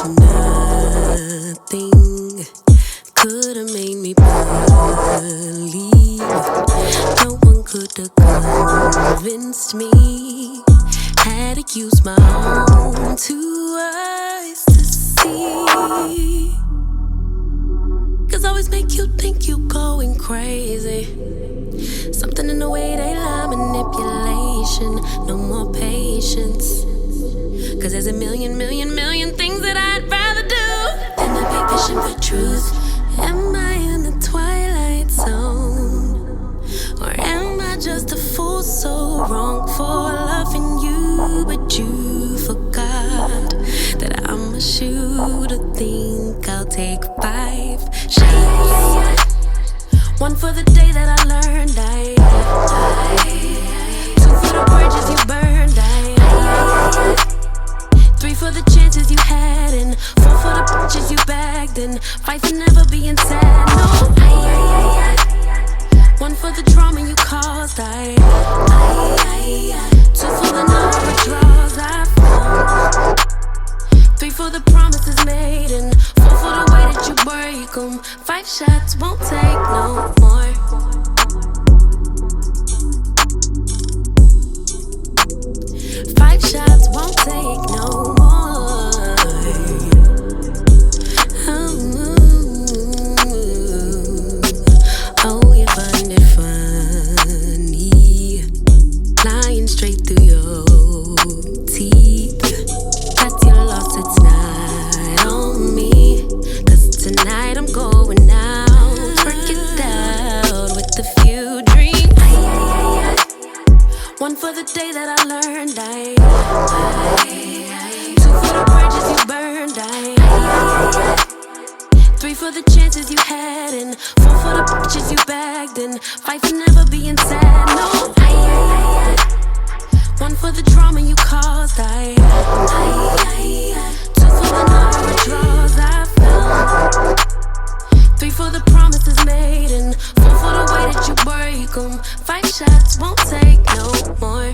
Nothing could have made me believe. No one could have convinced me. Had to use my own 2 eyes to see. 'Cause always make you think you going crazy. Something in the way they lie, manipulation. No more patience. 'Cause there's a million things that I'd rather do than to be fishing for truth. Am I in the twilight zone? Or am I just a fool so wrong for loving you? But you forgot that I'm a shooter. Think I'll take 5 shots. 1 for the day that I learned I 2 for the bridges you burned I 3 for the chances you had, and 4 for the bitches you bagged, and 5 for never being sad. No, 1 for the drama you caused. 2 for the number of draws I found. 3 for the promises made, and 4 for the way that you break them. 5 shots won't take no more. 5 shots won't take no more. Oh, you find it funny, lying straight through your teeth. That's your loss, it's not on me. 'Cause tonight I'm going out, work it out with a few dreams. 1 for the day that I learned 2 for the bridges you burned 3 for the chances you had, and 4 for the bitches you bagged, and 5 for never being sad. No, 1 for the drama you caused 2 for the number of draws I found. 3 for the promises made, and 4 for the way that you break them. 5 shots won't take no more.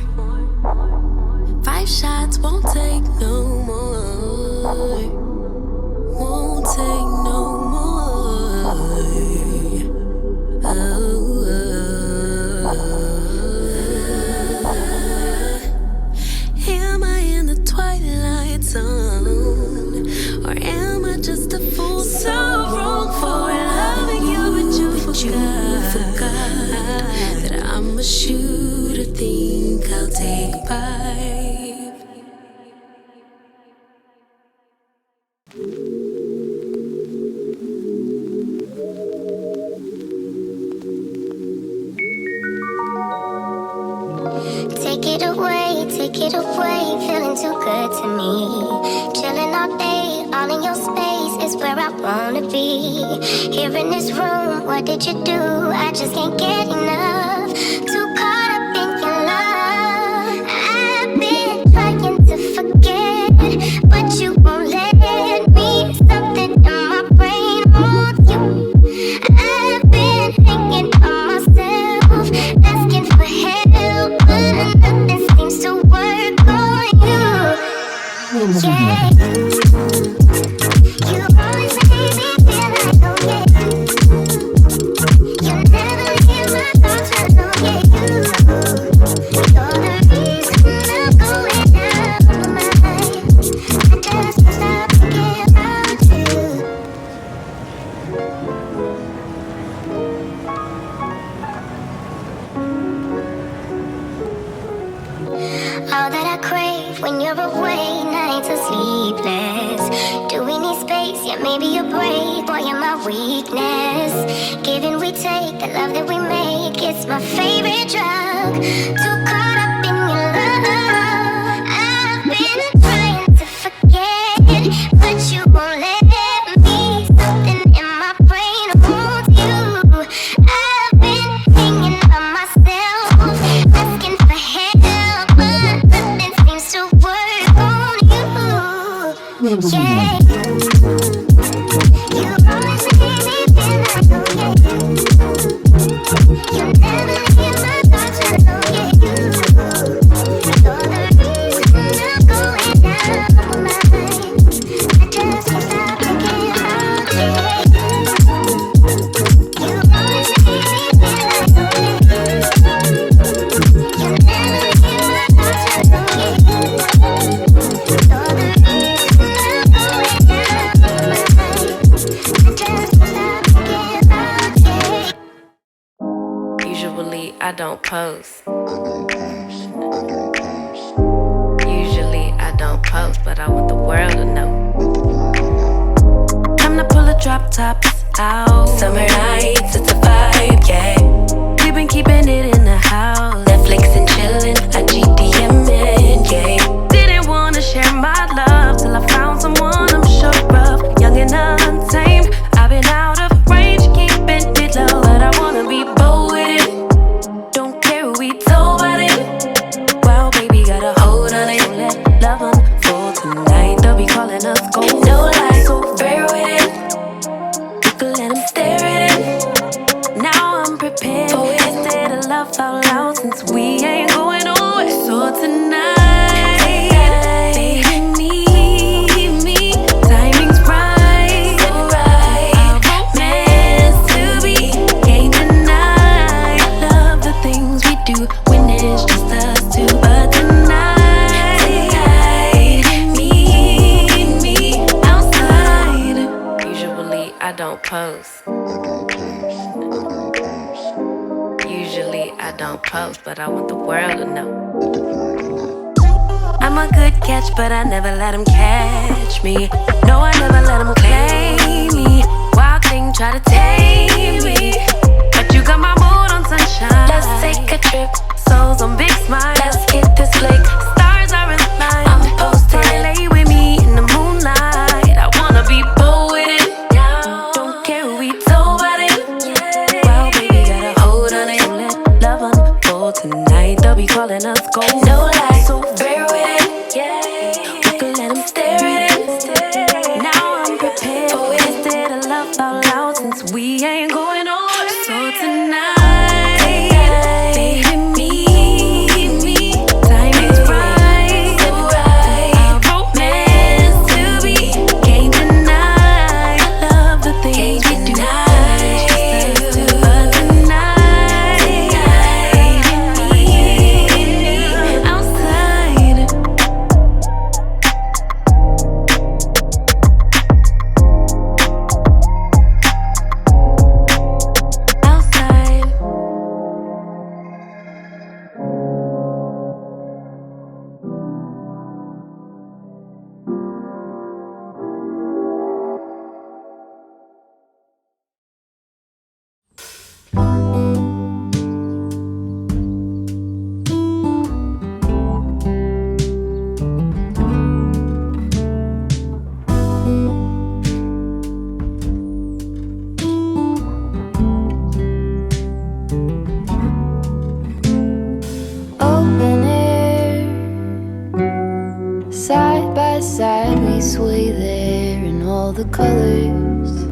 5 shots won't take no more. Won't take no more. Am I in the twilight zone? Or am I just a fool so wrong for loving you? But you forgot that I'm a shooter. Think I'll take 5. Take it away, feeling too good to me. Chilling all day, all in your space is where I wanna be. Here in this room, what did you do? I just can't get enough. Too caught up in your love. I've been trying to forget, but you won't let me. Something in my brain wants you. I've been thinking of myself, asking for help, but nothing seems to work on you. Yeah, you always make me feel like, oh yeah. You never leave my thoughts alone, yeah, you. You're the reason I'm going out of my mind. I just can't stop thinking about you. All that I crave when you're away, nights are sleepless. Do we need space? Yeah, maybe you're brave, boy, you're my weakness. Giving we take, the love that we make, it's my favorite drug. Too caught up in your love. I've been trying to forget, but you won't let me. Something in my brain wants you. I've been thinking of myself, asking for help, but nothing seems to work on you. Yeah, you always make me feel like, oh yeah. You never leave my thoughts alone, yeah, you. You're the reason I'm going out of my mind. I just I don't post. Usually I don't post, but I want the world to know. Time to pull a drop top out. Summer nights, it's a vibe, yeah. We've been keeping it in the house. Netflix and chillin', I GDM'in', yeah. Didn't wanna share my love till I found someone I'm sure of. Young and untamed, I've been out of range, keeping it low, but I wanna be bold with it. Don't care who we told about it. Wow, baby, got a hold on it. Let love unfold tonight. They'll be calling us gold. No lies, so fair with it. You can let them stare at it. Now I'm prepared. Oh, instead of love out loud, since we ain't going nowhere. So tonight, baby, meet me. Timing's right, so right. Our romance to be, can't deny. Love the things we do when it's just us two. But tonight, meet me outside. Usually I don't post. Usually I don't post, but I want the world to know. I'm a good catch, but I never let him catch me. No, I never let him claim me. Wild thing try to tame me, but you got my mood on sunshine. Let's take a trip, souls on big smiles. Let's hit this lake, stars are in line. I'm posted, lay with me in the moonlight. I wanna be bold with it. Don't care who we told about it. Wow, baby, got a hold on it. Let love unfold tonight. They'll be calling us gold. No lies, so fair with it. We can let them stare at it. Now I'm prepared. Oh, instead of love out loud, since we ain't going nowhere. So tonight, baby, meet me. Timing's right, so right. Our romance to be, can't deny. Love the things we do. But tonight, baby, meet me outside. Outside. Open air, side by side we sway there in all the colors.